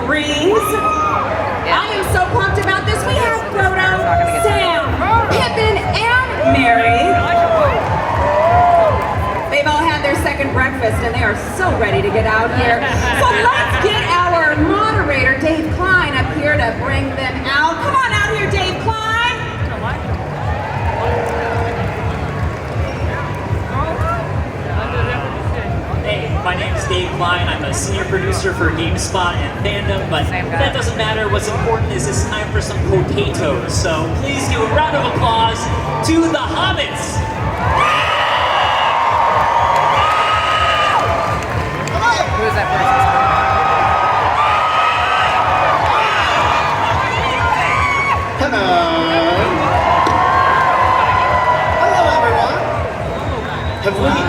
Rings. I am so pumped about this. We have Frodo, Sam, Pippin, and Merry. They've all had their second breakfast and they are so ready to get out here. So let's get our moderator, Dave Klein, up here to bring them out. Come on out here, Dave Klein. Hey, my name is Dave Klein. I'm a senior producer for GameSpot and Fandom, but that doesn't matter. What's important is it's time for some potatoes. So please do a round of applause to the Hobbits. Who is that person? Hello. Hello, everyone.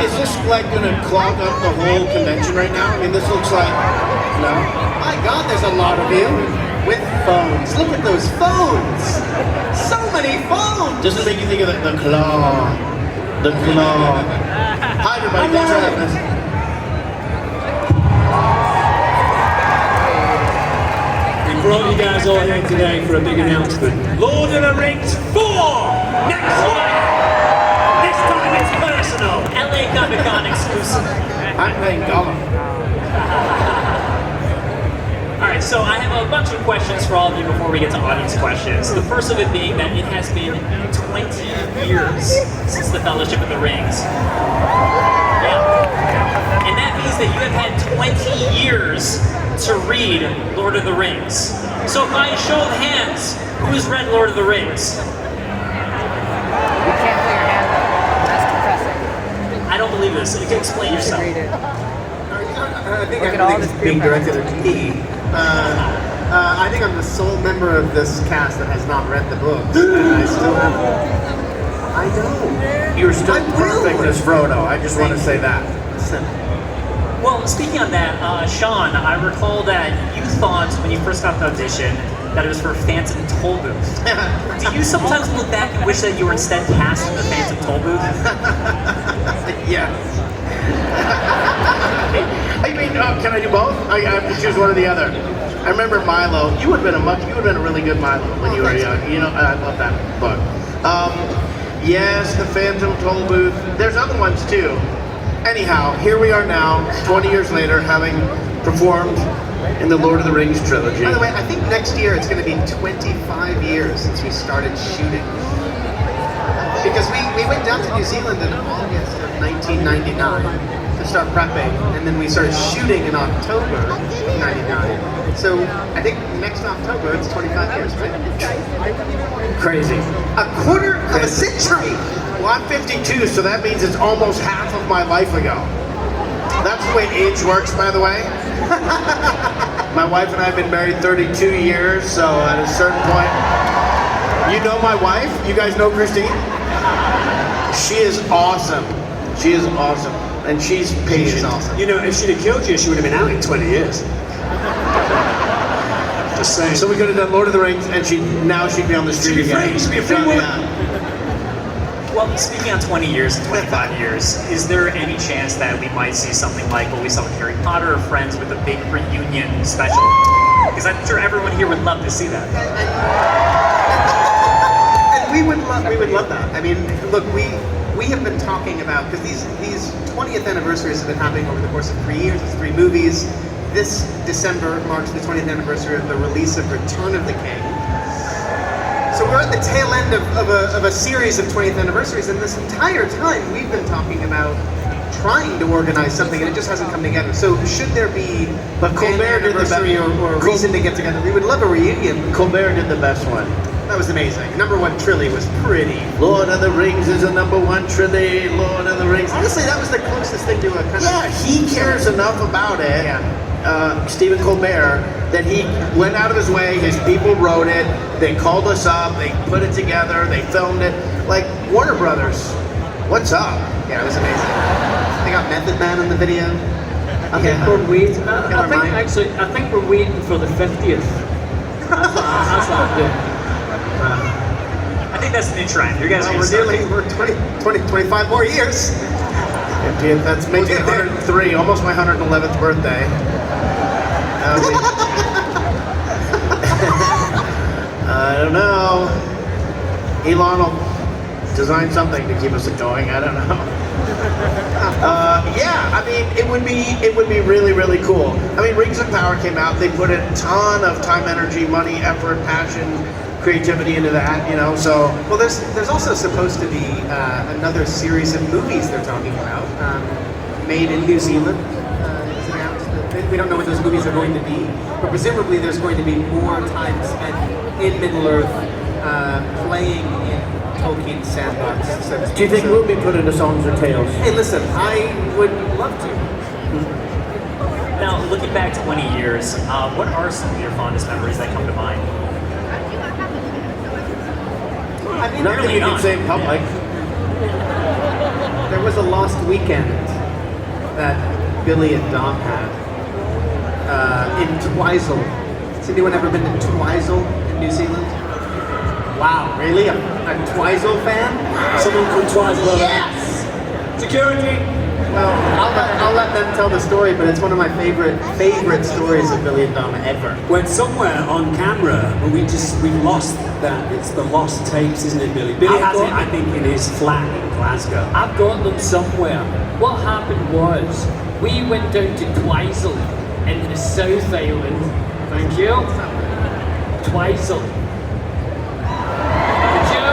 Is this like gonna clog up the whole convention right now? I mean, this looks like, no? My God, there's a lot of you with phones. Look at those phones. So many phones. Doesn't make you think of the claw. The claw. Hi, everybody. Thanks for having us. We brought you guys all here today for a big announcement. Lord of the Rings 4! Next one! This time it's personal! LA Comic Con exclusive. I'm playing Gollum. Alright, so I have a bunch of questions for all of you before we get to audience questions. The first of it being that it has been 20 years since the Fellowship of the Rings. Yeah. And that means that you have had 20 years to read Lord of the Rings. So by show of hands, who has read Lord of the Rings? You can't put your hand up. That's depressing. I don't believe this. You can explain You should yourself. read it. I think Look at all everything's this being peer directed at me. I think I'm the sole member of this cast that has not read the books. And I still have. I know. You're still I perfect will. as Frodo. I just want to say that. Listen. Well, speaking on that, Sean, I recall that you thought when you first got the audition that it was for Phantom Tollbooth. Do you sometimes look back and wish that you were instead cast in the Phantom Tollbooth? Yeah. I mean, can I do both? I have to choose one or the other. I remember Milo. You would have been a really good Milo when you were young. You know, I love that book. Yes, the Phantom Tollbooth. There's other ones too. Anyhow, here we are now, 20 years later, having performed in the Lord of the Rings trilogy. By the way, I think next year it's going to be 25 years since we started shooting. Because we went down to New Zealand in August of 1999 to start prepping, and then we started shooting in October of 99. So I think next October it's 25 years, right? Crazy. A quarter of a century! Well, I'm 52, so that means it's almost half of my life ago. That's the way age works, by the way. My wife and I have been married 32 years, so at a certain point, you know my wife? You guys know Christine? She is awesome. She is awesome. And she's patient. She is awesome. You know, if she'd have killed you, she would have been out in 20 years. Just saying. So we could have done Lord of the Rings, and now she'd be on the street She'd be again. free. She'd be a free woman. Well, speaking on 20 years and 25 years, is there any chance that we might see something like what we saw with Harry Potter or Friends with a big reunion special? Because I'm sure everyone here would love to see that. And we would love that. I mean, look, we have been talking about, because these 20th anniversaries have been happening over the course of 3 years. It's 3 movies. This December marks the 20th anniversary of the release of Return of the King. So we're at the tail end of a series of 20th anniversaries, and this entire time we've been talking about trying to organize something, and it just hasn't come together. So should there be But Colbert did the anniversary or a reason to get together, we would love a reunion. Colbert did the best one. That was amazing. #1 trilogy was pretty. Lord of the Rings is a #1 trilogy. Lord of the Rings. Honestly, that was the closest thing to a kind Yeah, of... he cares enough about it, Stephen Colbert, that he went out of his way, his people wrote it, they called us up, they put it together, they filmed it. Like, Warner Brothers, what's up? Yeah, it was amazing. They got Method Man in the video. Okay, Yeah. we're waiting. Killer Mike. I think we're waiting for the 50th. That's what I'm doing. I think that's the new trend. You guys are We're 25 more years. That's making 103, almost my 111th birthday. I don't know. Elon will design something to keep us going. I don't know. Yeah, I mean, it would be really, really cool. I mean, Rings of Power came out. They put a ton of time, energy, money, effort, passion, creativity into that. You know, so Well, there's also supposed to be another series of movies they're talking about, made in New Zealand. Is announced. We don't know what those movies are going to be, but presumably there's going to be more time spent in Middle Earth, playing in Tolkien's sandbox. So to speak. do you think So- we'll be put into songs or tales? Hey, listen, I would love to. Now, looking back 20 years, what are some of your fondest memories that come to mind? I mean, Nothing Barely you can on. say in public. there was a lost weekend that Billy and Dom had in Twizel. Has anyone ever been to Twizel in New Zealand? Wow, really? A Twizel fan? Someone from Twizel. Yes! Security. Well, I'll let them tell the story, but it's one of my favorite stories of Billy and Dom ever. Went somewhere on camera, but we've lost that. It's the lost tapes, isn't it, Billy? Billy has it, I think, in his flat in Glasgow. I've got them somewhere. What happened was, we went down to Twizel in the South Island. Thank you. Twizel. Thank you.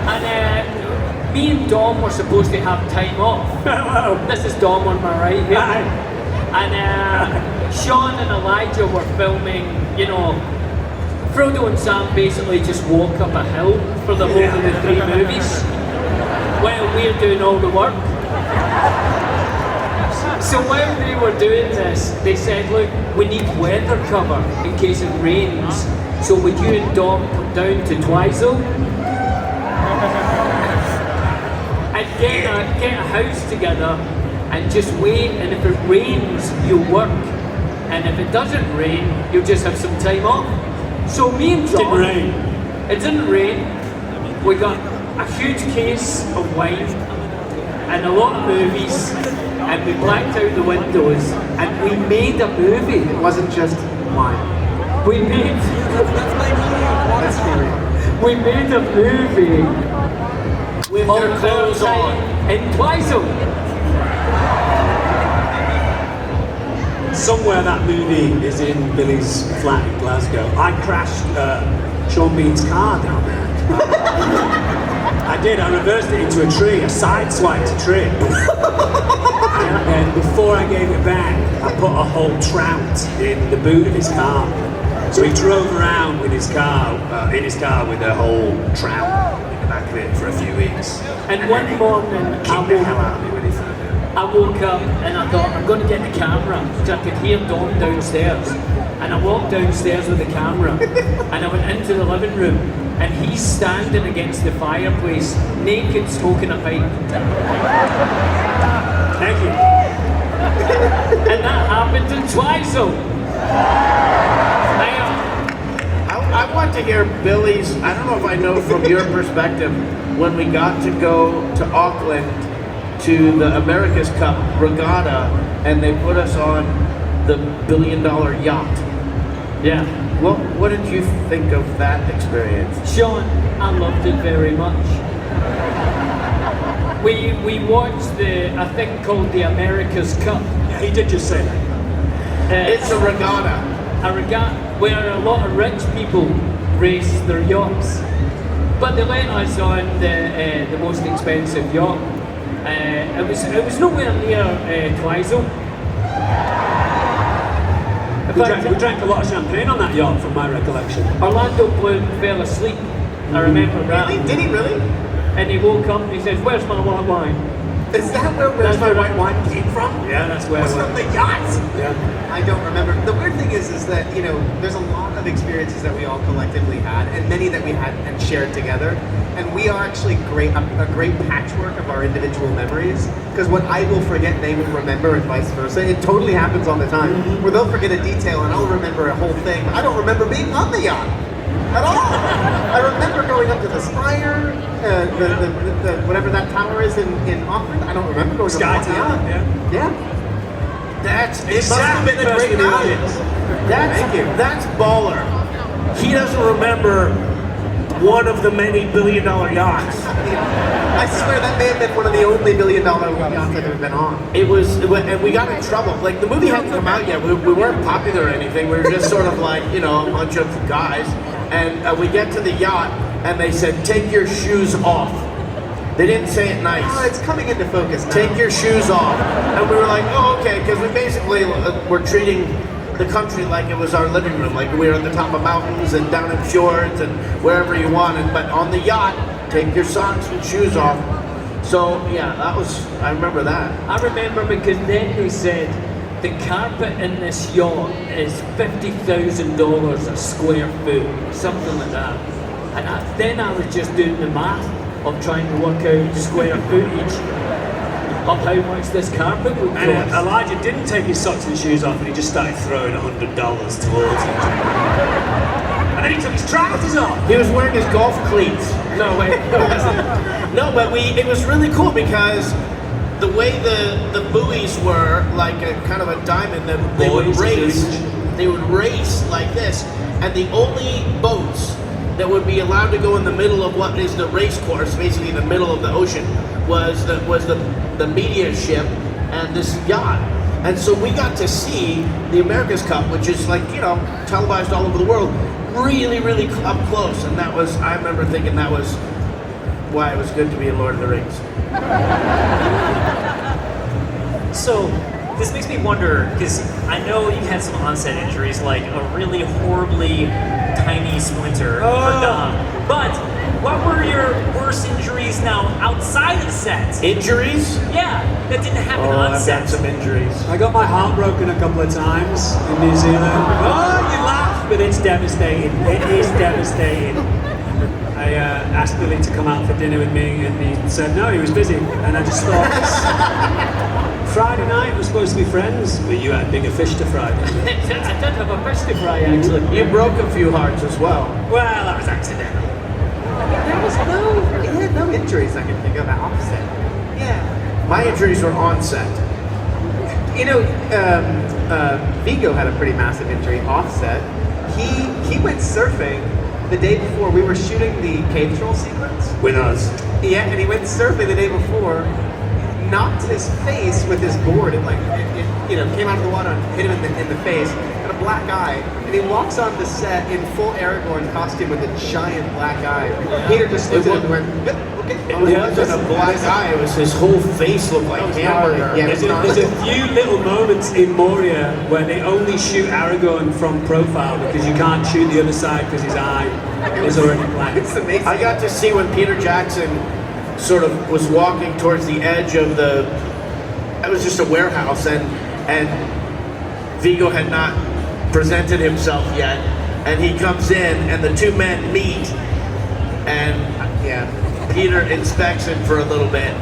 And me and Dom were supposed to have time off. This is Dom on my right here. And Sean and Elijah were filming, you know, Frodo and Sam basically just walk up a hill for the whole of the 3 movies while we're doing all the work. So while they were doing this, they said, look, we need weather cover in case it rains. So would you and Dom come down to Twizel and get a house together and just wait, and if it rains, you'll work. And if it doesn't rain, you'll just have some time off. So me and Dom... Didn't rain. It didn't rain. We got a huge case of wine and a lot of movies, and we blacked out the windows, and we made a movie. It wasn't just wine. We made Let's be real. we made a movie With on their clothes their on. time in Twizel. Somewhere that movie is in Billy's flat in Glasgow. I crashed Sean Bean's car down there. I did. I reversed it into a tree. I sideswiped a tree. And then before I gave it back, I put a whole trout in the boot of his car. So he drove around with his car, in his car with a whole trout in the back of it for a few weeks. And one morning, Kicked the hell out of me when he found it. I woke up and I thought, I'm going to get the camera, because I could hear Dom downstairs. And I walked downstairs with the camera, and I went into the living room, and he's standing against the fireplace, naked, smoking a pipe. Thank you. And that happened in Twizel. I want to hear Billy's, I don't know if I know from your perspective, when we got to go to Auckland to the America's Cup regatta and they put us on the $1 billion yacht. Yeah. What did you think of that experience? Sean, I loved it very much. We watched a thing called the America's Cup. Yeah, he did just say that. It's a regatta. A regatta where a lot of rich people race their yachts. But they let us on the most expensive yacht. It was nowhere near Twizel. In fact, We drank a lot of champagne on that yacht, from my recollection. Orlando Bloom fell asleep. I remember that. Really? Did he really? And he woke up and he said, "Where's my white wine?" Is that where Where's My White Wine came from? Yeah, that's where. Was it from was. the yacht? Yeah. I don't remember. The weird thing is that, you know, there's a lot of experiences that we all collectively had, and many that we had and shared together. And we are actually a great patchwork of our individual memories. Because what I will forget, they will remember, and vice versa. It totally happens all the time. Where they'll forget a detail, and I'll remember a whole thing. I don't remember being on the yacht at all. I remember going up to the Spire, the whatever that tower is in Auckland. I don't remember going Sky up to the Tower, yacht. yeah. Yeah. It must have been a great night. Thank you. That's baller. He doesn't remember one of the many billion-dollar yachts. I swear that may have been one of the only $1 billion yachts I've ever been on. It was, and we got in trouble. Like, the movie hadn't come out yet. We weren't popular or anything. We were just sort of like, you know, a bunch of guys. And we get to the yacht, and they said, take your shoes off. They didn't say it nice. Oh, it's coming into focus now. Take your shoes off. And we were like, oh, okay, because we basically were treating the country like it was our living room. Like, we were at the top of mountains and down in fjords and wherever you wanted. But on the yacht, take your socks and shoes off. So, yeah, I remember that. I remember because then they said the carpet in this yacht is $50,000 a square foot, something like that. And then I was just doing the math of trying to work out square footage of how much this carpet would cost. And Elijah didn't take his socks and shoes off, and he just started throwing $100 towards him. And then he took his trousers off. He was wearing his golf cleats. No, wait. No, but it was really cool because the way the buoys were like a kind of a diamond, that they would race like this, and the only boats that would be allowed to go in the middle of what is the race course, basically in the middle of the ocean, was the media ship and this yacht. And so we got to see the America's Cup, which is like, you know, televised all over the world, really, really up close. And I remember thinking that was why it was good to be in Lord of the Rings. So, this makes me wonder, because I know you had some onset injuries, like a really horribly tiny splinter for Dom. But what were your worst injuries now outside of the set? Injuries? Yeah, that didn't happen Oh, on I've set. got some injuries. I got my heart broken a couple of times in New Zealand. Oh, you laugh, but it's devastating. It is devastating. I asked Billy to come out for dinner with me, and he said no, he was busy. And I just thought, Friday night we're supposed to be friends, but you had bigger fish to fry. I did have a fish to fry actually. You broke a few hearts as well. Well, that was accidental. He had no injuries I can think of offset. Yeah. My injuries were on set. You know, Vigo had a pretty massive injury offset. He went surfing the day before. We were shooting the cave troll sequence. With us. Yeah, and he went surfing the day before, knocked his face with his board. It came out of the water and hit him in the face. Got a black eye, and he walks on the set in full Aragorn costume with a giant black eye. Peter just looked at him and went, "Yep, okay." It wasn't a black eye, it was his whole face looked like hamburger. Yeah, There's a few little moments in Moria where they only shoot Aragorn from profile because you can't shoot the other side because his eye is already black. It's amazing. I got to see when Peter Jackson sort of was walking towards the edge of it was just a warehouse, and Vigo had not presented himself yet, and he comes in and the two men meet, and Peter inspects him for a little bit,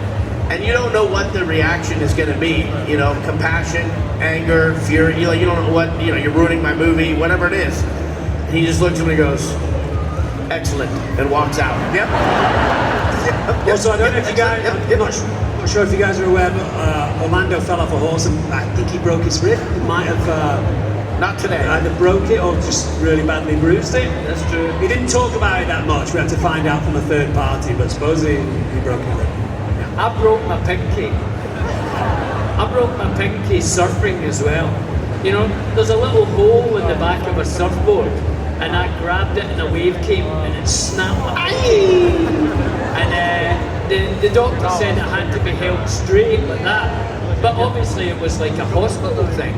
and you don't know what the reaction is going to be, you know, compassion, anger, fury, you don't know what, you're ruining my movie, whatever it is. And he just looks at him and goes, excellent, and walks out. Yep. Also, I don't know if you guys, I'm not sure if you guys are aware, but Orlando fell off a horse and I think he broke his rib. He might have Not today. either broke it or just really badly bruised it. That's true. He didn't talk about it that much. We had to find out from a third party, but supposedly he broke it. I broke my pinky. I broke my pinky surfing as well. You know, there's a little hole in the back of a surfboard, and I grabbed it and a wave came and it snapped my pinky. And the doctor said it had to be held straight like that. But obviously it was like a hospital thing.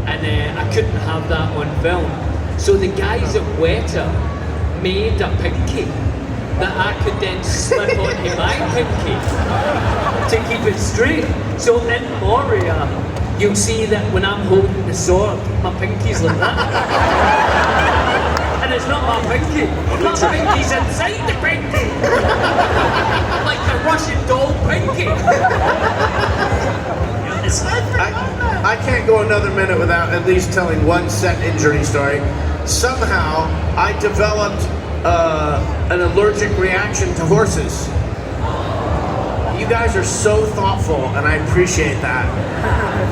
And I couldn't have that on film. So the guys at Weta made a pinky that I could then slip onto my pinky to keep it straight. So in Moria, you'll see that when I'm holding the sword, my pinky's like that. And it's not my pinky. My pinky's inside the pinky. Like the Russian doll pinky. I can't go another minute without at least telling one set injury story. Somehow, I developed an allergic reaction to horses. You guys are so thoughtful, and I appreciate that.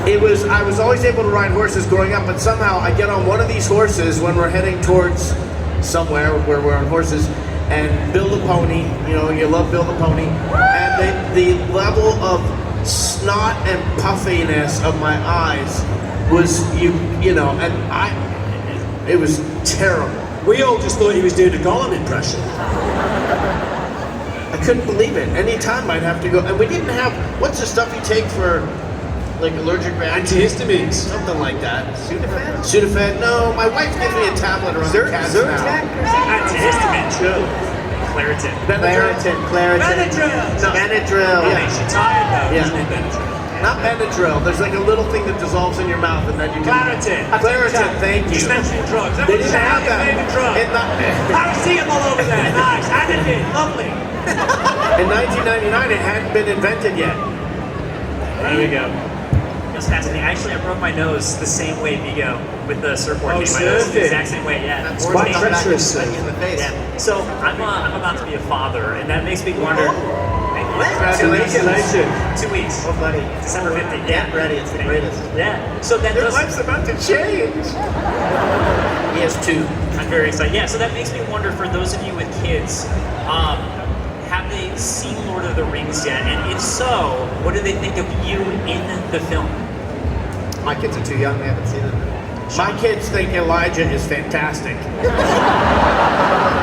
I was always able to ride horses growing up, but somehow I get on one of these horses when we're heading towards somewhere where we're on horses, and Bill the Pony. You know, you love Bill the Pony, and the level of snot and puffiness of my eyes was you know, and it was terrible. We all just thought he was doing a Gollum impression. I couldn't believe it. Anytime I'd have to go, and we didn't have, what's the stuff you take for like allergic reaction? Antihistamines. Something like that. Sudafed? Sudafed? No, my wife gives me a tablet around the cats Zyrtec? now. Antihistamine, true. Claritin. Benadryl. Benadryl. No. Benadryl. Oh, makes you tired though, Yeah. isn't it, Benadryl? Not Benadryl. There's like a little thing that dissolves in your mouth and then you can... Claritin. Claritin, thank you. Just mentioning drugs. They Everyone didn't say have your that. favorite drug. In the- Paracetamol over there. Nice. Anadin. Lovely. In 1999, it hadn't been invented yet. There we go. It was fascinating. Actually, I broke my nose the same way Vigo with the surfboard. Oh, hit my nose the surfing. exact same way, yeah. That's quite come back treacherous, and in the face. Yeah. So I'm about to be a father, and that makes me wonder. Congratulations. 2 weeks. Oh, buddy. December 15th. Get ready, it's the greatest. Yeah. So that Their does. life's about to change. He has two. I'm very excited. Yeah. So that makes me wonder for those of you with kids, have they seen Lord of the Rings yet? And if so, what do they think of you in the film? My kids are too young, they haven't seen it. My kids think Elijah is fantastic.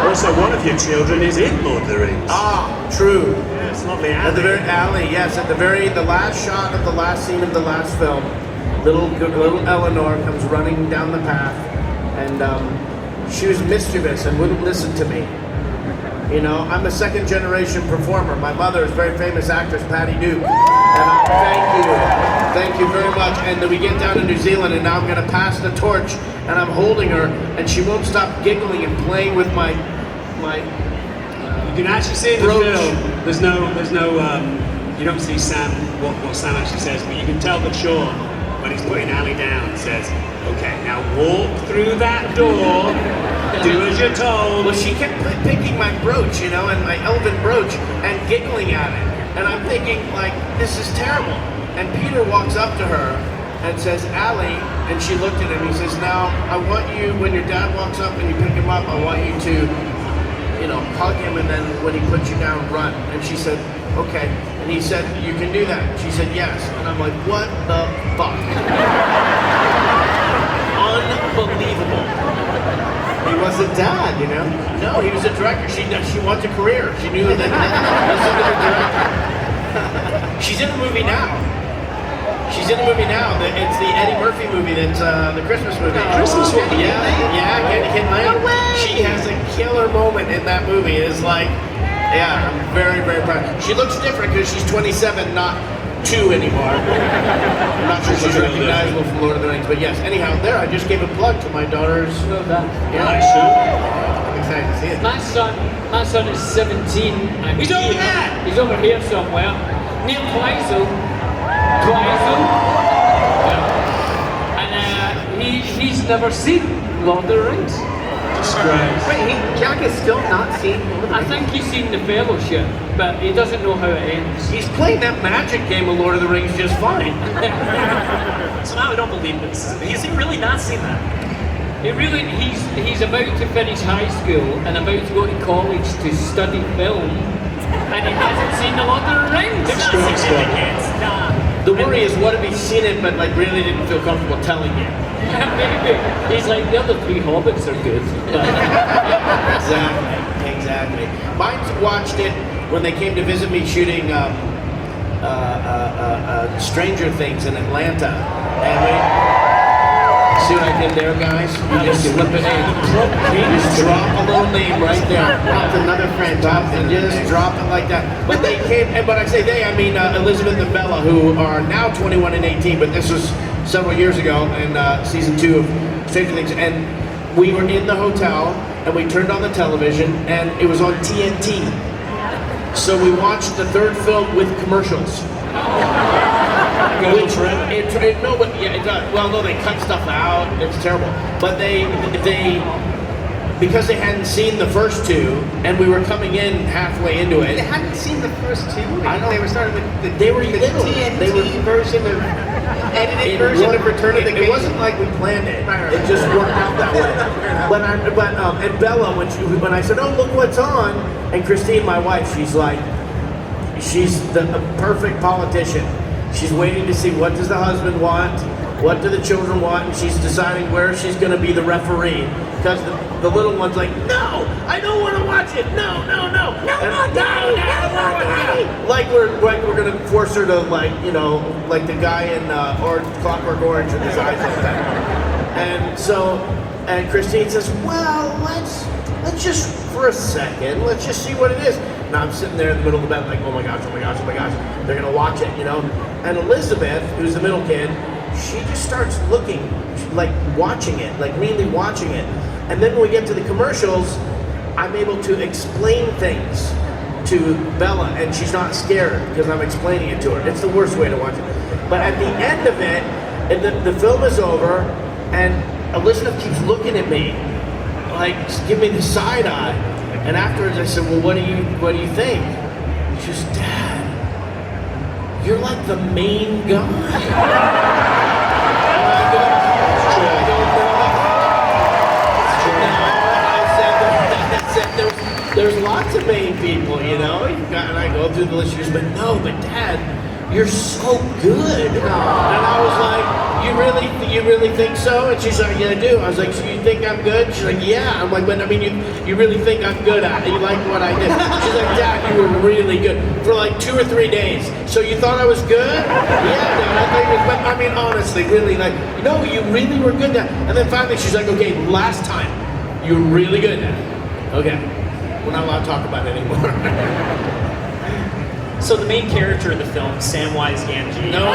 Also, one of your children is in Lord of the Rings. Ah, true. Yeah, it's lovely. At the very alley, yes. At the last shot of the last scene of the last film, little Eleanor comes running down the path, and she was mischievous and wouldn't listen to me. You know, I'm a second generation performer. My mother is a very famous actress, Patty Duke. And thank you very much. And then we get down to New Zealand, and now I'm going to pass the torch, and I'm holding her, and she won't stop giggling and playing with my. You can actually see in the Brooch. film. There's no. You don't see Sam. What Sam actually says, but you can tell that Sean, when he's putting Ali down, says, "Okay, now walk through that door. Do as you're told." Well, she kept picking my brooch, you know, and my elven brooch, and giggling at it. And I'm thinking, like, this is terrible. And Peter walks up to her and says, "Allie," and she looked at him. He says, "Now, I want you, when your dad walks up and you pick him up, I want you to, you know, hug him, and then when he puts you down, run." And she said, "Okay." And he said, "You can do that." She said, "Yes." And I'm like, what the fuck? Unbelievable. He was a dad, you know? No, he was a director. She wants a career. She knew that. Listen to the director. She's in a movie now. She's in a movie now. It's the Eddie Murphy movie. That's the Christmas movie. Christmas movie? Yeah, Candy Cane Lane. She has a killer moment in that movie. It's like, yeah, I'm very, very proud. She looks different because she's 27, not 2 anymore. I'm not sure she's recognizable from Lord of the Rings, but yes. Anyhow, there, I just gave a plug to my daughter's. Well done. Nice show. I'm excited to see it. My son is 17. And He's over there. He's over here somewhere. Near Kleisel. Yeah. And he's never seen Lord of the Rings. Disgrace. Wait, Jack is still not seen Lord of the I Rings? think he's seen The Fellowship, but he doesn't know how it ends. He's playing that magic game of Lord of the Rings just fine. So now I don't believe this. Has he really not seen that? He's about to finish high school and about to go to college to study film, and he hasn't seen The Lord of the Rings. They're not significant. Nah. The worry is, what if he's seen it but like really didn't feel comfortable telling you? Maybe. He's like, the other 3 Hobbits are good. Exactly. Mine watched it when they came to visit me shooting Stranger Things in Atlanta. And see what I did there, guys? You just slip it in. You just drop a little name right there. Dropped another friend. And just drop it like that. But they came, and when I say they, I mean Elizabeth and Bella, who are now 21 and 18, but this was several years ago in season 2 of Stranger Things. And we were in the hotel, and we turned on the television, and it was on TNT. So we watched the third film with commercials. Which, no, but yeah, it does. Well, no, they cut stuff out. It's terrible. But they because they hadn't seen the first 2, and we were coming in halfway into They it. hadn't seen the first 2. I know. They were starting with They were the little. TNT They were- version of edited version of Return of the King. It wasn't like we planned it. Right. It just worked out that way. And Bella, when I said, "Oh, look what's on," and Christine, my wife, she's the perfect politician. She's waiting to see what does the husband want, what do the children want, and she's deciding where she's going to be the referee. Because the little one's like, "No, I don't want to watch it. No, no, no, no, like we're going to force her to like the guy in Clockwork Orange with his eyes like that. And Christine says, "Well, let's just for a second, let's just see what it is." And I'm sitting there in the middle of the bed like, "Oh my gosh, oh my gosh, oh my gosh, they're gonna watch it," And Elizabeth, who's the middle kid, she just starts looking, like watching it, like really watching it. And then when we get to the commercials, I'm able to explain things to Bella, and she's not scared because I'm explaining it to her. It's the worst way to watch it. But at the end of it, and the film is over, and Elizabeth keeps looking at me, like, give me the side eye. And afterwards I said, "Well, what do you think?" She says, "Dad, you're like the main guy." There's lots of main people, and I go through the list, but Dad, you're so good. And I was like, you really think so? And she's like, "Yeah, I do." I was like, "So you think I'm good?" She's like, "Yeah." I'm like, "But I mean, you really think I'm good at it? You like what I did?" She's like, "Dad, you were really good for like 2 or 3 days. So you thought I was good?" "Yeah, Dad, I thought you were." But I mean, honestly, really, like, no, you really were good, Dad. And then finally, she's like, "Okay, last time, you were really good, Dad." Okay, we're not allowed to talk about it anymore. So the main character in the film, Samwise Gamgee. No.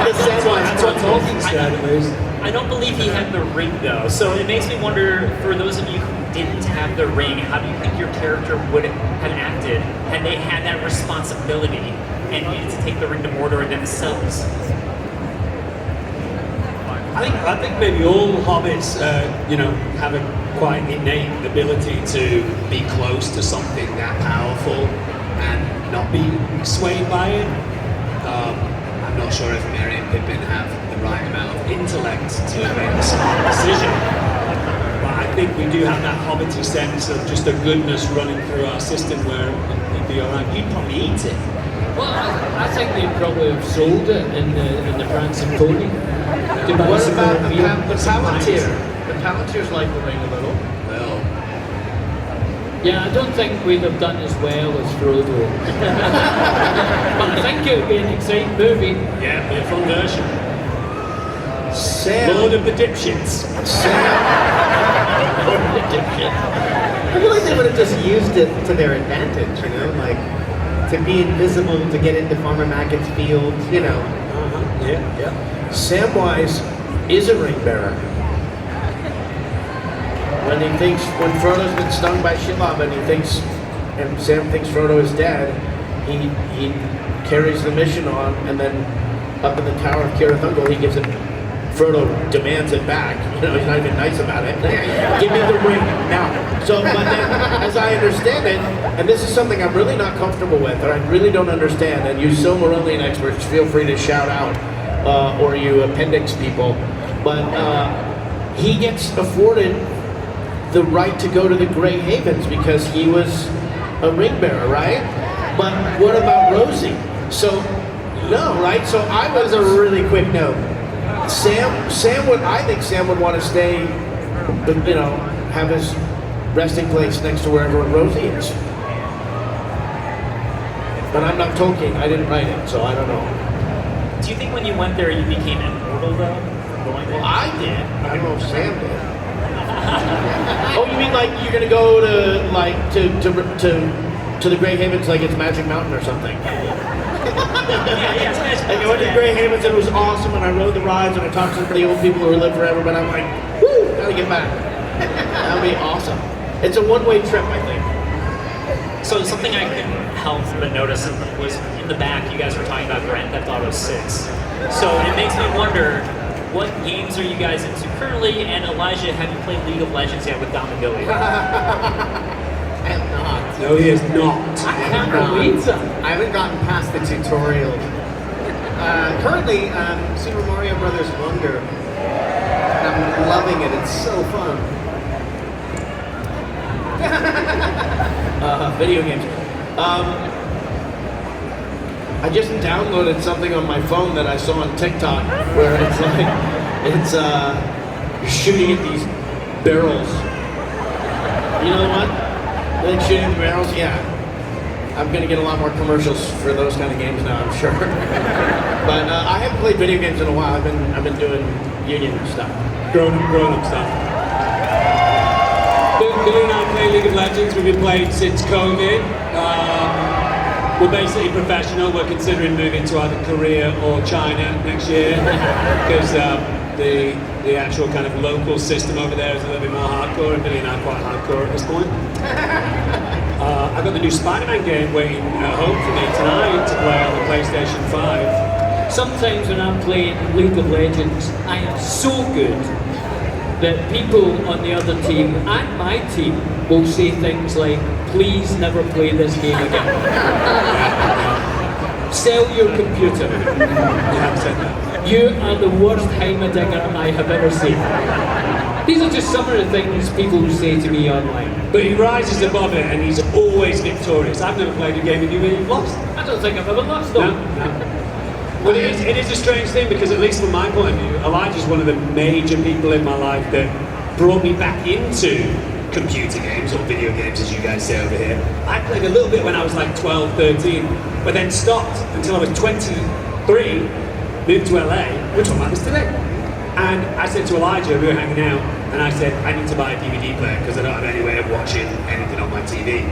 That's what Tolkien said, at least. I don't believe he had the ring though, so it makes me wonder, for those of you who didn't have the ring, how do you think your character would have acted had they had that responsibility and needed to take the ring to Mordor themselves? I think maybe all hobbits, have a quite innate ability to be close to something that powerful and not be swayed by it. I'm not sure if Merry and Pippin have the right amount of intellect to make a smart decision. But I think we do have that hobbity sense of just a goodness running through our system where it'd be alright. You'd probably eat it. Well, I think they probably have sold it in the Prancing Pony. What about the Palantir? The Palantir's like the ring a little. Well, Yeah, I don't think we'd have done as well as Frodo. But I think it would be an exciting movie. yeah, be a fun version. Sam. Lord of the Dipshits. I feel like they would have just used it to their advantage, like to be invisible, to get into Farmer Mackett's fields, Yeah. Samwise is a ring bearer. When Frodo's been stung by Shelob and Sam thinks Frodo is dead, he carries the mission on, and then up in the Tower of Cirith Ungol, he gives it. Frodo demands it back. He's not even nice about it. Give me the ring now. So, but then, as I understand it, and this is something I'm really not comfortable with, or I really don't understand, and you Silmarillion experts, feel free to shout out, or you appendix people, but he gets afforded the right to go to the Grey Havens because he was a ring bearer, right? But what about Rosie? So, no, right? So I was a really quick no. I think Sam would want to stay, have his resting place next to wherever Rosie is. But I'm not Tolkien, I didn't write it, so I don't know. Do you think when you went there you became immortal though? From going there? Well, I did. I don't know if Sam did. Oh, you mean like you're gonna go to the Grey Havens like it's Magic Mountain or something? Like I went to the Grey Havens and it was awesome, and I rode the rides and I talked to the old people who live forever. But I'm like, woo, gotta get back. That'd be awesome. It's a one-way trip, I think. So something I couldn't help but notice was in the back you guys were talking about Grand Theft Auto 6. So it makes me wonder, what games are you guys into currently? And Elijah, have you played League of Legends yet with Dom and Billy? I have not. No, he is not. I can't believe that. I haven't gotten past the tutorial. Currently, Super Mario Brothers Wonder. And I'm loving it. It's so fun. Video games. I just downloaded something on my phone that I saw on TikTok where it's like, you're shooting at these barrels. You know what? Like shooting at the barrels? Yeah. I'm gonna get a lot more commercials for those kind of games now, I'm sure. But I haven't played video games in a while. I've been doing union stuff. Grown up stuff. Billy and I play League of Legends. We've been playing since COVID. We're basically professional. We're considering moving to either Korea or China next year because the actual kind of local system over there is a little bit more hardcore, and Billy and I are quite hardcore at this point. I've got the new Spider-Man game waiting at home for me tonight to play on the PlayStation 5. Sometimes when I'm playing League of Legends, I am so good that people on the other team and my team will say things like, please never play this game again. Sell your computer. You have said that. You are the worst Heimerdinger I have ever seen. These are just some of the things people say to me online. But he rises above it and he's always victorious. I've never played a game with you where you've lost. I don't think I've ever lost though. No. Well, it is a strange thing because, at least from my point of view, Elijah's one of the major people in my life that brought me back into computer games, or video games as you guys say over here. I played a little bit when I was like 12, 13, but then stopped until I was 23, moved to LA, which I'm at today. And I said to Elijah, we were hanging out, and I said, I need to buy a DVD player because I don't have any way of watching anything on my TV.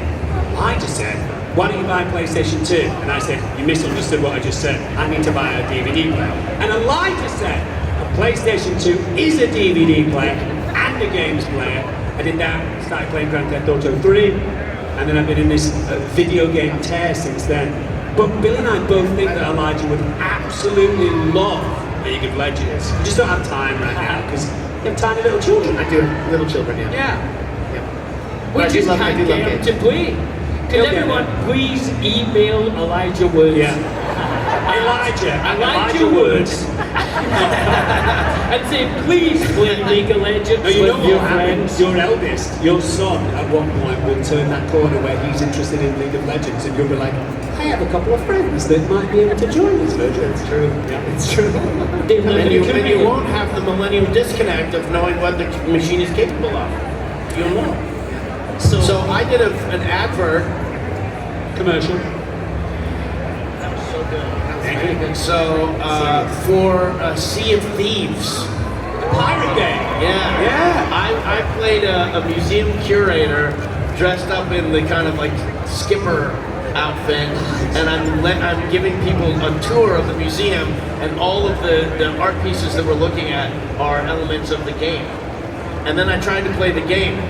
Elijah said, why don't you buy a PlayStation 2? And I said, you misunderstood what I just said. I need to buy a DVD player. And Elijah said, a PlayStation 2 is a DVD player and a games player. I did that, started playing Grand Theft Auto 3, and then I've been in this video game tear since then. But Billy and I both think that Elijah would absolutely love League of Legends. We just don't have time right now because you have tiny little children. I do. Little children, yeah. Yeah. Yep. We But just I can't do love get him games. to play. Can He'll get everyone there. please email Elijah Woods? Yeah. Elijah Woods. And say, please play League of Legends No, you know with your what happens? friends. Your eldest, your son, at one point will turn that corner where he's interested in League of Legends, and you'll be like, I have a couple of friends that might be able to join this version. It's true. Yeah. It's true. They live And in you Korea. won't have the millennial disconnect of knowing what the machine is capable of. You'll know. So I did an advert. Commercial. That was so good. Thank you. So for Sea of Thieves. Pirate game. Yeah. Yeah. I played a museum curator dressed up in the kind of like skipper outfit, and I'm giving people a tour of the museum, and all of the art pieces that we're looking at are elements of the game. And then I tried to play the game.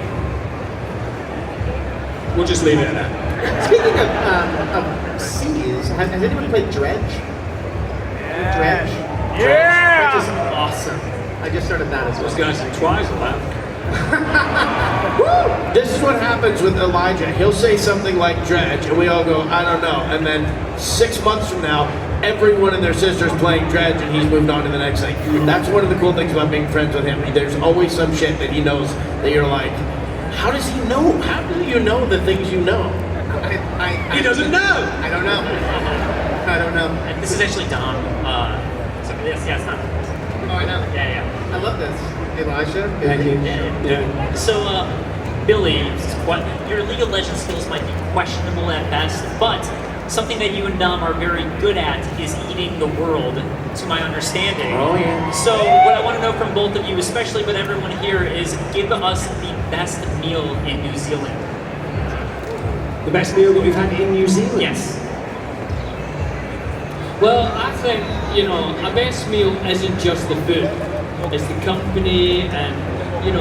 We'll just leave it at that. Speaking of seas, has anyone played Dredge? Dredge? Yeah! Dredge is awesome. I just started that as Those well. guys are twice allowed. This is what happens with Elijah. He'll say something like Dredge, and we all go, I don't know. And then 6 months from now, everyone and their sister's playing Dredge, and he's moved on to the next thing. That's one of the cool things about being friends with him. There's always some shit that he knows that you're like, how does he know? How do you know the things you know? He doesn't know. I don't know. I don't know. This is actually Dom. So yes, it's not. Oh, I know. Yeah. I love this. Elijah. Thank you. Yeah. So, Billy, your League of Legends skills might be questionable at best, but something that you and Dom are very good at is eating the world, to my understanding. Oh, yeah. So, what I want to know from both of you, especially with everyone here, is give us the best meal in New Zealand. The best meal that we've had in New Zealand. Yes. Well, I think, a best meal isn't just the food. It's the company and, you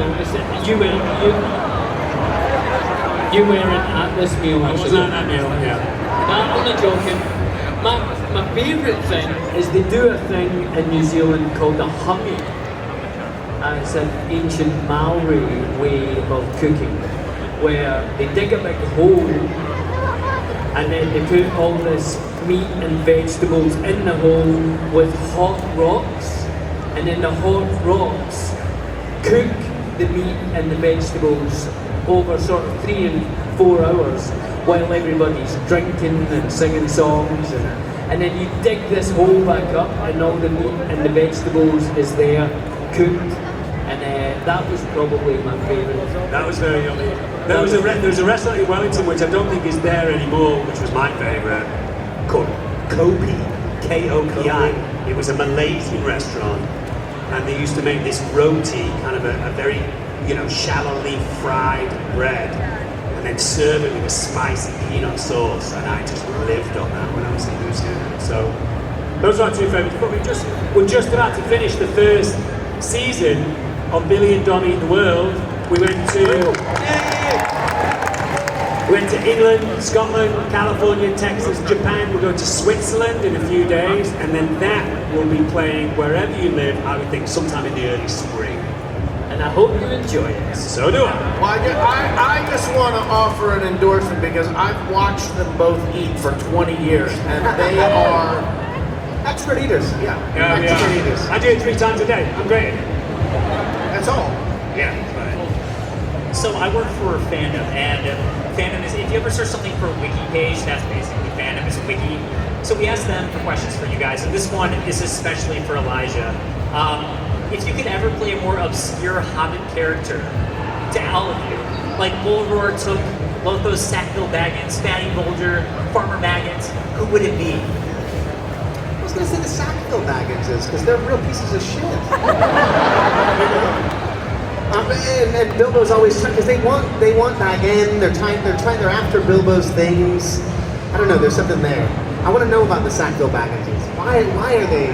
weren't at this meal. I wasn't at that meal, yeah. I'm only joking. My favourite thing is they do a thing in New Zealand called the hummy. And it's an ancient Maori way of cooking, where they dig a big hole and then they put all this meat and vegetables in the hole with hot rocks, and then the hot rocks cook the meat and the vegetables over sort of 3 and 4 hours while everybody's drinking and singing songs, and then you dig this hole back up and all the meat and the vegetables is there cooked, and that was probably my favourite. That was very yummy. There was a restaurant in Wellington which I don't think is there anymore, which was my favourite, called Kopi, K-O-P-I. It was a Malaysian restaurant, and they used to make this roti, kind of a very, shallowly fried bread, and then serve it with a spicy peanut sauce, and I just lived on that when I was in New Zealand. So those are our two favourites. But we're just about to finish the first season of Billy and Dom Eat the World. We went to England, Scotland, California, Texas, Japan. We're going to Switzerland in a few days, and then that will be playing wherever you live, I would think sometime in the early spring. And I hope you enjoy it. So do I. Well, I just want to offer an endorsement because I've watched them both eat for 20 years, and they are Expert eaters, yeah. Expert eaters. I do it 3 times a day. I'm great. that's all. Yeah. Right. So I work for Fandom, and Fandom is, if you ever search something for a wiki page, that's basically Fandom is a wiki. So we asked them for questions for you guys, and this one is especially for Elijah. If you could ever play a more obscure Hobbit character to all of you, like Bulror took Lothos, Sackville Baggins, Fatty Bulger, Farmer Baggins, who would it be? I was gonna say the Sackville Bagginses, because they're real pieces of shit. And Bilbo's always trying, because they want Baggin, they're after Bilbo's things. I don't know, there's something there. I want to know about the Sackville Bagginses. Why are they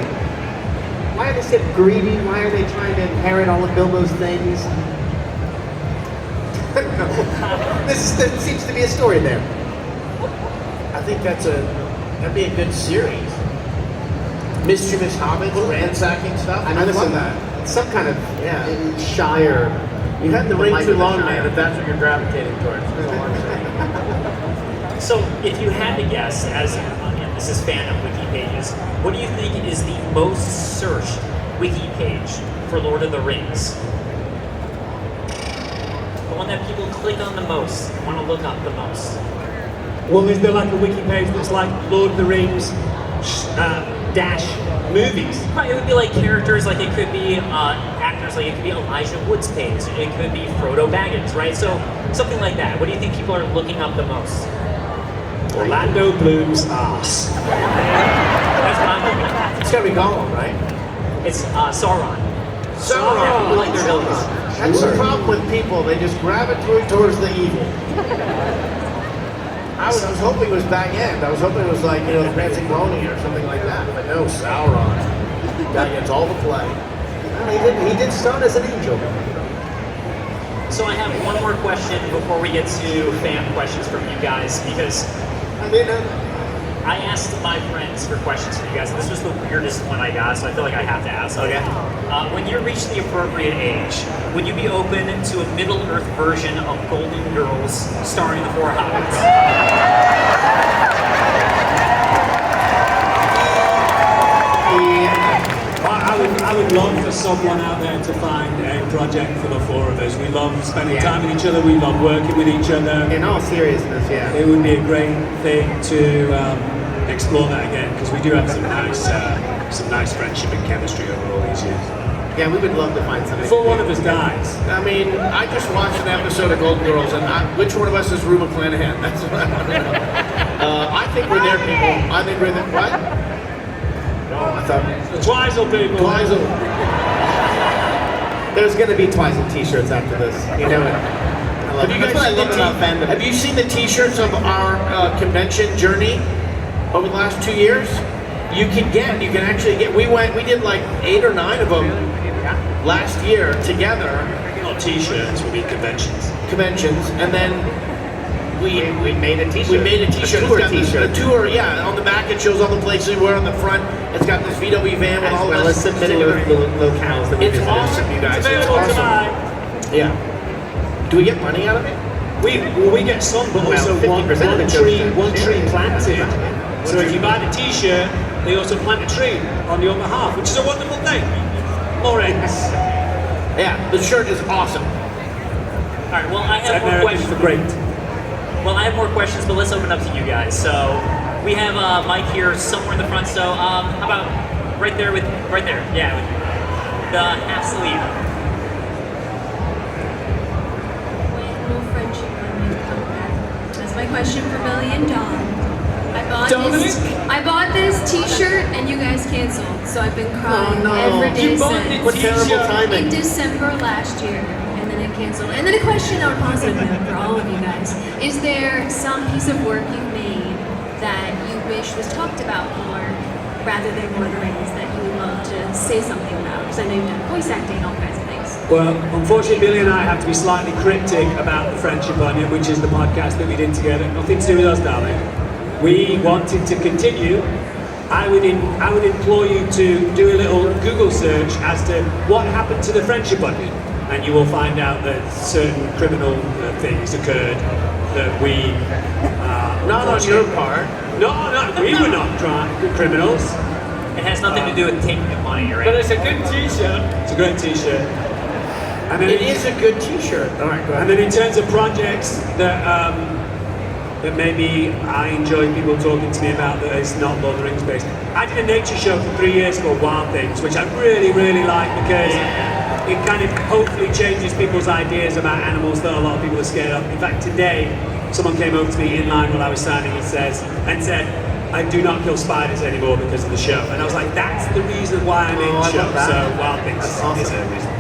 so greedy? Why are they trying to inherit all of Bilbo's things? I don't know. There seems to be a story there. I think that'd be a good series. Mischievous hobbits, ransacking stuff. I noticed that. It's some kind of Shire. You had the ring Life too of the long, Shire. man, if that's what you're gravitating towards. That's all I'm saying. So if you had to guess, as this is Fandom wiki pages, what do you think is the most searched wiki page for Lord of the Rings? The one that people click on the most, want to look up the most. Well, is there like a wiki page that's like Lord of the Rings dash movies? Right, it would be like characters, like it could be actors, like it could be Elijah Wood's page, it could be Frodo Baggins, right? So something like that. What do you think people are looking up the most? Orlando Bloom's ass. That's what I'm looking at. It's gotta be Gollum, right? It's Sauron. Sauron. People like their villains. That's the problem with people, they just gravitate towards the evil. I was hoping it was back end. I was hoping it was like, the Prancing Pony or something like that. But no, Sauron. That gets all the play. Well, he did start as an angel. So I have one more question before we get to fan questions from you guys, because I asked my friends for questions from you guys, and this was the weirdest one I got, so I feel like I have to ask. Okay. When you reach the appropriate age, would you be open to a Middle-earth version of Golden Girls starring the 4 Hobbits? I would love for someone out there to find a project for the 4 of us. We love spending time with each other. We love working with each other. In all seriousness, yeah. It would be a great thing to explore that again, because we do have some nice friendship and chemistry over all these years. Yeah, we would love to find something. Before one of us dies. I mean, I just watched an episode of Golden Girls, and which one of us is Rue McClanahan? That's what I want to know. I think we're there, people. I think we're there. What? No, I thought. Twizel people. Twizel. There's going to be Twizel t-shirts after this. You know it. Have you guys seen the fandom. Have you seen the T-shirts of our convention journey over the last 2 years? You can actually get. We did like 8 or 9 of them last year together. Not T-shirts, we mean conventions. And then we made a t-shirt. We made a T-shirt. A tour It's got t-shirt. A tour, yeah. On the back, it shows all the places we were. On the front, it's got this VW van with As all well of as us. some locales that we It's visited. awesome, you guys. It's Available awesome. tonight. Yeah. Do we get money out of it? We get some, but Well, also 50% of it goes to one tree charity. planted So if you buy the T-shirt, they also plant a tree on your behalf, which is a wonderful thing. Lawrence. Yeah, the shirt is awesome. All right. Well, I have more Americans questions. for great. Well, I have more questions, but let's open up to you guys. So we have Mike here somewhere in the front. So how about right there with yeah, with the half sleeve. When will friendship women come back? That's my question for Billy and Dawn. I bought this T-shirt and you guys canceled, so I've been crying every day since. What terrible timing. In December last year, and then it canceled. And then a question on a positive note for all of you guys: is there some piece of work you made that you wish was talked about more, rather than Lord of the Rings, that you would love to say something about? Because I know you've done voice acting and all kinds of things. Well, unfortunately, Billy and I have to be slightly cryptic about the Friendship Onion, which is the podcast that we did together. Nothing to do with us, darling. We wanted to continue. I would implore you to do a little Google search as to what happened to the Friendship Onion, and you will find out that certain criminal things occurred that we... Not on your part. No, we were not criminals. It has nothing to do with taking the money, right? But it's a good T-shirt. It's a great T-shirt. And then It is a good T-shirt. All right, go And ahead. then in terms of projects that maybe I enjoy people talking to me about that is not Lord of the Rings based. I did a nature show for 3 years called Wild Things, which I really, really like because it kind of hopefully changes people's ideas about animals that a lot of people are scared of. In fact, today, someone came over to me in line while I was signing and said, I do not kill spiders anymore because of the show. And I was like, that's the reason why I made the I show. love that. So Wild Things That's awesome. is a reason.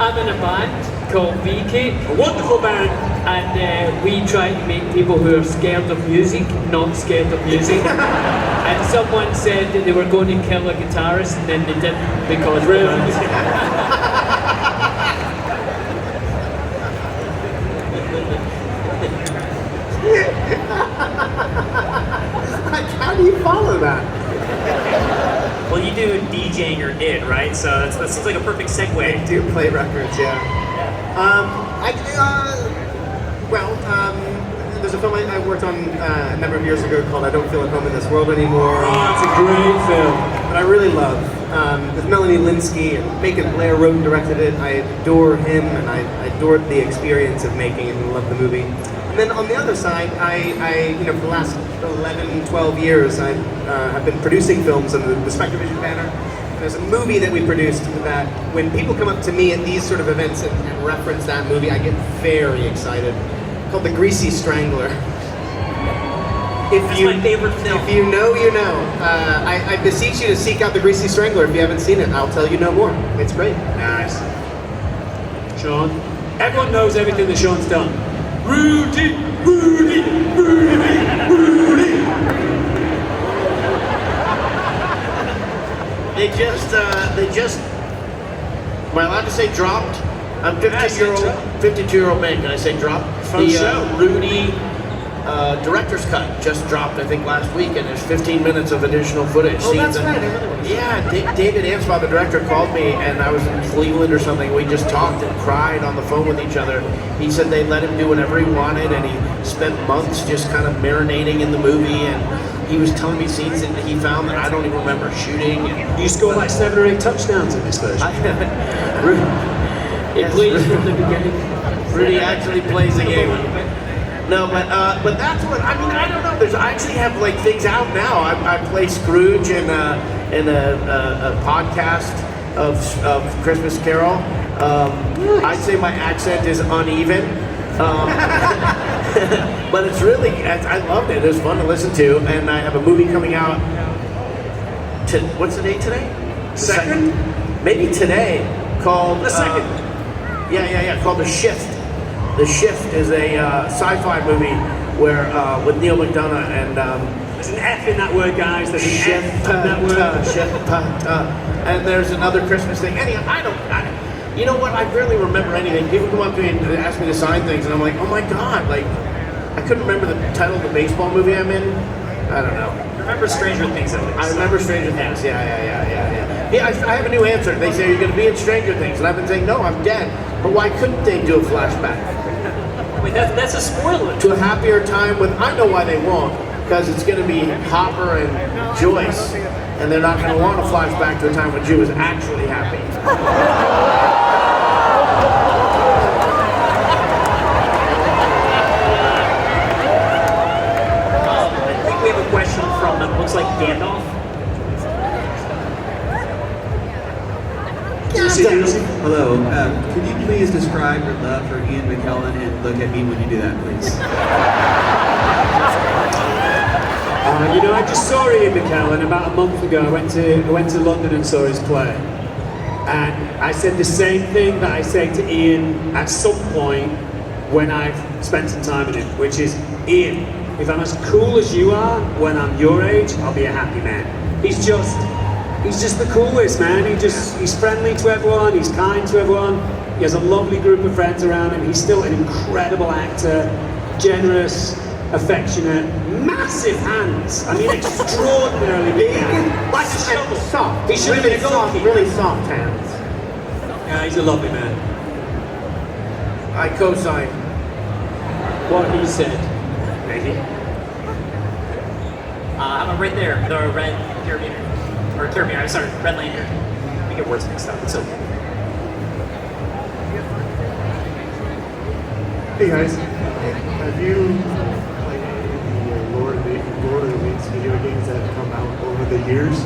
I'm in a band called VK, A wonderful band. and we try to make people who are scared of music not scared of music. And someone said that they were going to kill a guitarist, and then they didn't because How do you follow that? Well, you do DJing or did, right? So that seems like a perfect segue. I do play records, yeah. There's a film I worked on a number of years ago called I Don't Feel at Home in This World Anymore. Oh, it's a great film. That I really love. With Melanie Linsky, and Macon Blair wrote and directed it. I adore him, and I adored the experience of making it and love the movie. And then on the other side, I for the last 11, 12 years, I have been producing films under the Spectrovision banner. There's a movie that we produced that when people come up to me at these sort of events and reference that movie, I get very excited. Called The Greasy Strangler. That's my favorite film. If you know, you know. I beseech you to seek out The Greasy Strangler if you haven't seen it. I'll tell you no more. It's great. Nice. Sean? Everyone knows everything that Sean's done. Rudy! Rudy! Rudy! Rudy! They just. Am I allowed to say dropped? I'm Yes, 52-year-old man. Can I say dropped? Fun The show. Rudy director's cut just dropped, I think, last week, and there's 15 minutes of additional footage. Oh, that's Scenes right. and- I remember this. Yeah, David Anspaugh, the director, called me, and I was in Cleveland or something. We just talked and cried on the phone with each other. He said they let him do whatever he wanted, and he spent months just kind of marinating in the movie, and he was telling me scenes that he found that I don't even remember shooting. And You scored like 7 or 8 touchdowns in this version. it plays from the beginning. Rudy actually plays the game. No, but that's what I mean. I don't know. I actually have like things out now. I play Scrooge in a podcast of Christmas Carol. I'd say my accent is uneven, but it's really I loved it. It was fun to listen to, and I have a movie coming out. What's the date today? Second? Maybe today. Called The second. Yeah. Called The Shift. The Shift is a sci-fi movie where with Neil McDonough and There's an F in that word, guys. There's an F in that word. and there's another Christmas thing. Anyhow, you know what? I barely remember anything. People come up to me and ask me to sign things, and I'm like, oh my god! Like, I couldn't remember the title of the baseball movie I'm in. I don't know. Remember Stranger Things at least. I remember Stranger Things. Yeah, I have a new answer. They say you're going to be in Stranger Things, and I've been saying no, I'm dead. But why couldn't they do a flashback Wait, that's a spoiler. to a happier time with? I know why they won't. because it's going to be Hopper and Joyce, and they're not going to want to flash back to a time when Jew was actually happy. I think we have a question from, looks like Gandalf. Hello. Could you please describe your love for Ian McKellen and look at me when you do that, please? You know, I just saw Ian McKellen about a month ago. I went to London and saw his play. And I said the same thing that I say to Ian at some point when I've spent some time with him, which is, Ian, if I'm as cool as you are when I'm your age, I'll be a happy man. He's just the coolest, man. He's friendly to everyone, he's kind to everyone, he has a lovely group of friends around him, he's still an incredible actor, generous, affectionate, massive hands. I mean, extraordinarily big hands. Like a shovel. Soft. He should have been a goalkeeper. Really soft hands. Yeah, he's a lovely man. I co-sign What he said. Maybe. How about right there, the red carabiner. Or carabiner, I'm sorry, red lanyard. We get words mixed up, it's okay. Hey guys, have you played any of the Lord of the Rings video games that have come out over the years?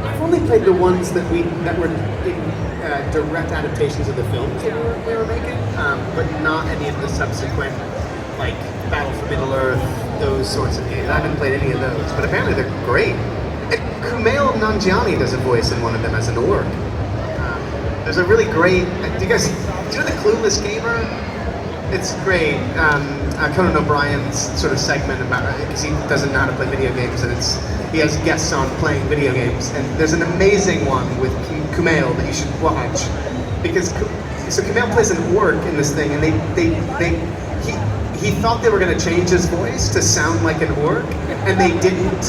I've only played the ones that were direct adaptations of the films that we were making, but not any of the subsequent, like Battle for Middle Earth, those sorts of games. I haven't played any of those, but apparently they're great. And Kumail Nanjiani does a voice in one of them as an orc. There's a really great. Do you know the Clueless Gamer? It's great. Conan O'Brien's sort of segment about it, because he doesn't know how to play video games, and he has guests on playing video games. And there's an amazing one with Kumail that you should watch, because Kumail plays an orc in this thing, and he thought they were going to change his voice to sound like an orc, and they didn't.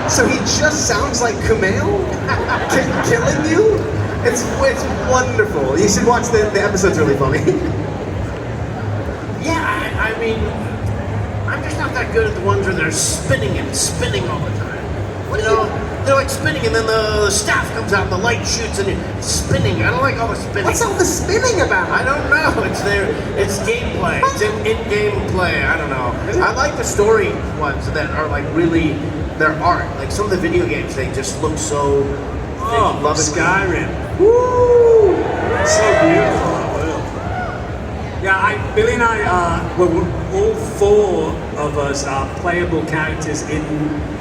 So he just sounds like Kumail, killing you. It's wonderful. You should watch the episode's really funny. Yeah, I mean, I'm just not that good at the ones where they're spinning all the time. They're like spinning, and then the staff comes out, and the light shoots, and it's spinning. I don't like all the spinning. What's all the spinning about? I don't know. It's gameplay. It's in-game play. I don't know. I like the story ones that are like really, they're art. Like some of the video games, they just look so. Oh, love Skyrim. Woo! So beautiful. Yeah, Billy and I well, all four of us are playable characters in,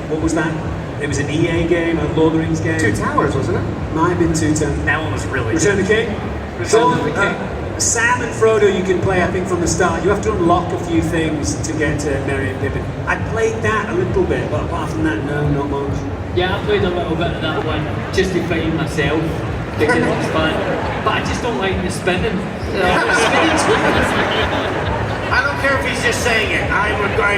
what was that? It was an EA game, a Lord of the Rings game. Two Towers, wasn't it? Might have been Two Towers. That one was really Return of the King? Return of the King. Sam and Frodo you can play, I think, from the start. You have to unlock a few things to get to Merry and Pippin. I played that a little bit, but apart from that, no, not much. Yeah, I played a little bit of that one just to find myself because it's fun. But I just don't like the spinning. I don't care if he's just saying it. I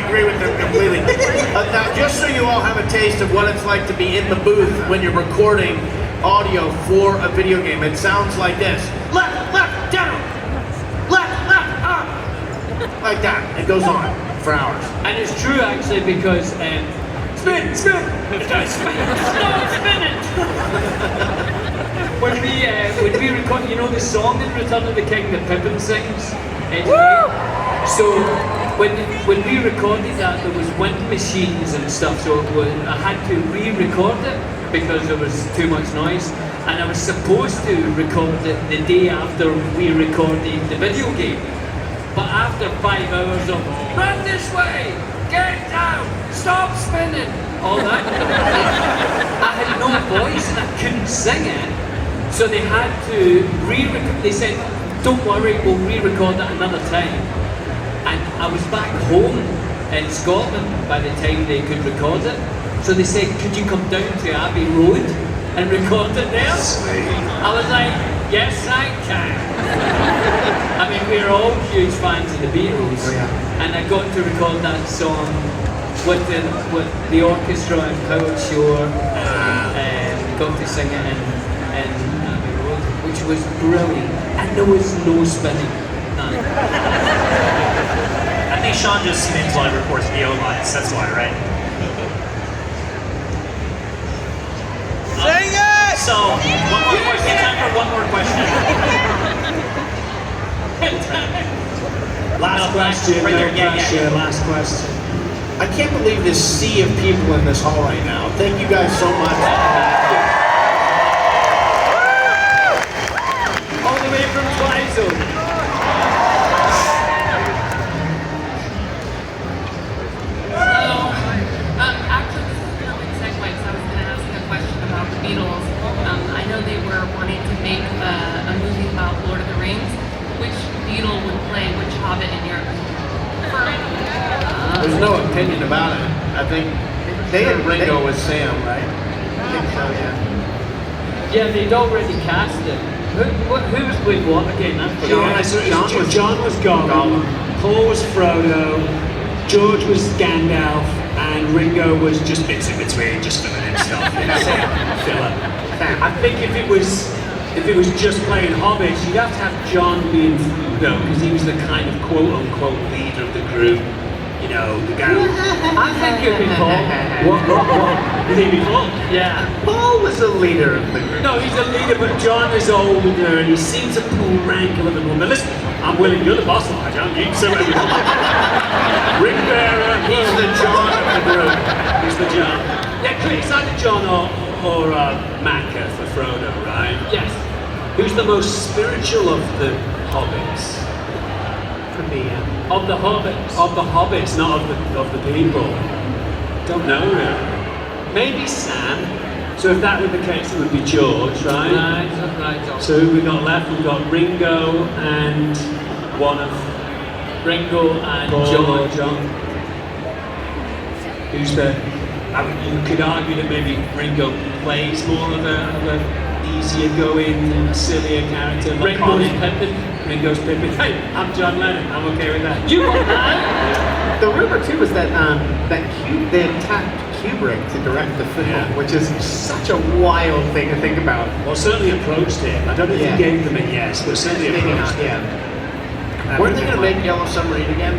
agree with him completely. Now, just so you all have a taste of what it's like to be in the booth when you're recording audio for a video game, it sounds like this. Left, down. Left, up. Like that. It goes on for hours. And it's true actually because spin! Stop spinning! when we record, you know the song in Return of the King that Pippin sings? So when we recorded that, there was wind machines and stuff, so I had to re-record it because there was too much noise, and I was supposed to record it the day after we recorded the video game. But after 5 hours of run this way, get down, stop spinning, all that, I had no voice and I couldn't sing it. So they had to re-record. They said, "Don't worry, we'll re-record that another time." And I was back home in Scotland by the time they could record it. So they said, "Could you come down to Abbey Road and record it there?" I was like, "Yes, I can." I mean, we're all huge fans of the Beatles, and I got to record that song with the orchestra and Howard Shore, and got to sing it in Abbey Road, which was brilliant, and there was no spinning, none. And think Sean just spins while he records VO lines. That's why, right? Sing it! So, one more question. Time for one more question. Last question, right there. no Yeah, pressure, last question. I can't believe this sea of people in this hall right now. Thank you guys so much. All the way from Glasgow. Actually, this is a really good segue, so I was going to ask a question about the Beatles. I know they were wanting to make a movie about Lord of the Rings. Which Beatle would play which Hobbit in your There's no opinion about it. I think they had Ringo with Sam, right? I think so, yeah. Yeah, they'd already cast it. Who was playing what again? John was Gollum, Paul was Frodo, George was Gandalf, and Ringo was just bits in between, just filling in stuff. Filler. I think if it was just playing hobbits, you'd have to have John being Frodo, because he was the kind of quote-unquote leader of the group. You know, the guy who... I think it'd be Paul. What? Would he be Paul? Yeah. Paul was the leader of the group. No, he's a leader, but John is older, and he seems to pull rank a little bit more. But listen, I'm willing, you're the boss, John. You can say whatever you want. Ring bearer, he's the John of the group. He's the John. Yeah, it's either John or Macca for Frodo, right? Yes. Who's the most spiritual of the hobbits? Could be, yeah. Of the Hobbits. Of the hobbits, not of the people. Don't know really. Maybe Sam. So if that were the case, it would be George, right? Right. So who we got left? We've got Ringo and one of Ringo and Paul or John. Who's the? You could argue that maybe Ringo plays more of a easier going, sillier character. Ringo's Pippin. Ringo's Pippin. Hey, I'm John Lennon. I'm okay with that. You want that? The rumor too was that they had tapped Kubrick to direct the film, which is such a wild thing to think about. Well, certainly approached him. I don't know if he gave them a yes, but certainly Maybe approached not, him. yeah. Weren't they going to make Yellow Submarine again?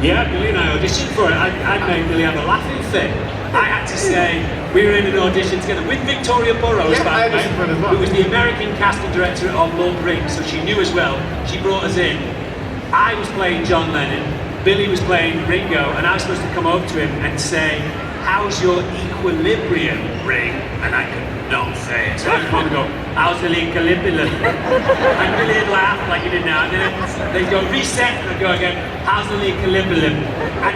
Yeah, Billy and I auditioned for it. I made Billy have a laughing fit. I had to say, we were in an audition together with Victoria Burrows, by the way, who was the American casting director of Lord of the Rings, so she knew as well. She brought us in. I was playing John Lennon, Billy was playing Ringo, and I was supposed to come over to him and say, "How's your equilibrium, Ring?" And I could not say it. So I come and go, "How's the equilibrium?" And Billy would laugh like he did now. And then they'd go, "Reset," and I'd go again, "How's the equilibrium?" And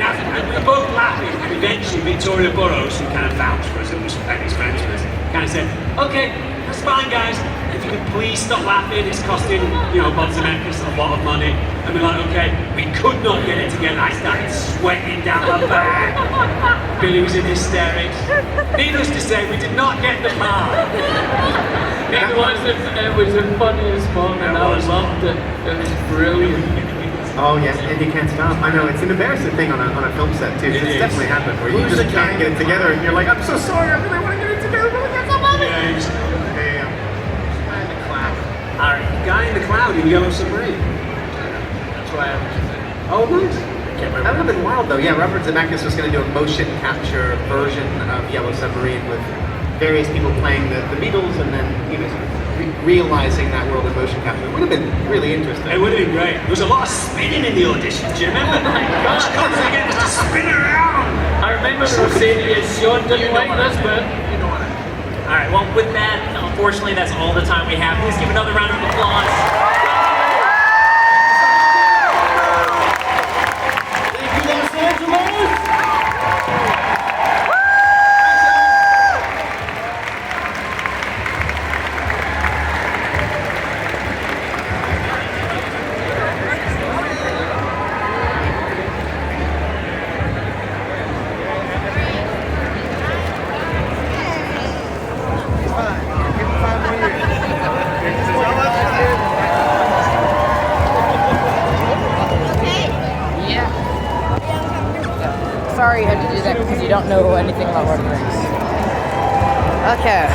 we were both laughing. And eventually Victoria Burrows, who kind of vouched for us and was Penny's friends with us, kind of said, "Okay, that's fine, guys. If you could please stop laughing, it's costing, Bob Zemeckis a lot of money." And we're like, "Okay." We could not get it together. I started sweating down my back. Billy was in hysterics. Needless to say, we did not get the part. It was the funniest moment. I loved it. It was brilliant. Oh yes, and you can't stop. I know, it's an embarrassing thing on a film set too. It's definitely happened where you just can't get it together and you're like, "I'm so sorry, I really want to get it together, but I can't stop laughing." Guy in the cloud. All right, Guy in the Cloud in Yellow Submarine. That's why I was Oh, nice. That would have been wild though. Yeah, Robert Zemeckis was going to do a motion capture version of Yellow Submarine with various people playing the Beatles and then realizing that world in motion capture. It would have been really interesting. It would have been great. There was a lot of spinning in the audition. Do you remember? Oh my gosh, constantly getting us to spin around. I remember Mercedes, Sean didn't like this bit. All right, well, with that, unfortunately, that's all the time we have. Please give another round of applause. Sorry you had to do that because you don't know anything about Lord of the Rings. Okay.